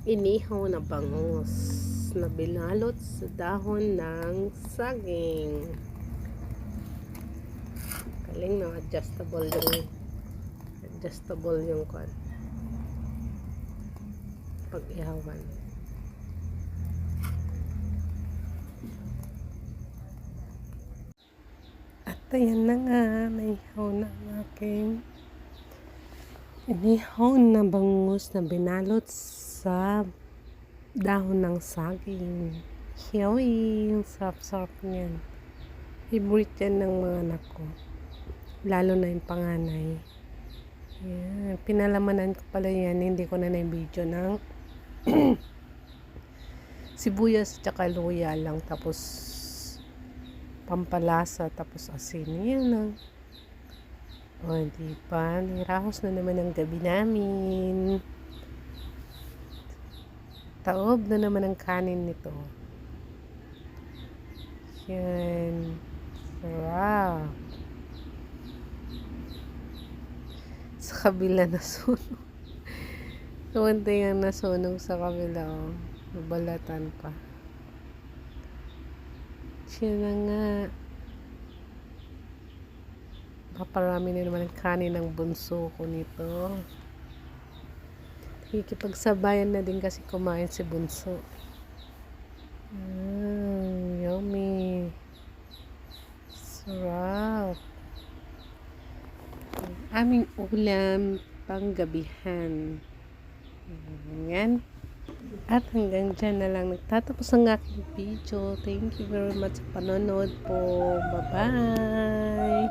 Inihaw na bangus na binalot sa dahon ng saging. Galing na adjustable yung kwan pag ihawan. At ayan na nga, naihaw na ang aking inihaw na bangus na binalot sa dahon ng saging. Yoy, yung sarap-sarap niyan. Favorite yan ng mga anak ko. Lalo na yung panganay. Yan. Pinalamanan ko pala yan. Hindi ko na na-video ng sibuyas tsaka luya lang. Tapos pampalasa. Tapos asin. Yan lang. O, diba? Nirahos na naman ang gabi namin. Taob na naman ang kanin nito. Yan. Sarap. Sa kabila nasunog. Kunti ang nasunog sa kabila. Oh. Nabalatan pa. Siya na nga. Paparami na naman ang kanin ng bunso ko nito. Kikipagsabayan na din kasi kumain si bunso. Yummy. Sarap. Aming ulam panggabihan. Yan. At hanggang dyan na lang nagtatapos ang aking video. Thank you very much sa panonood po. Bye-bye.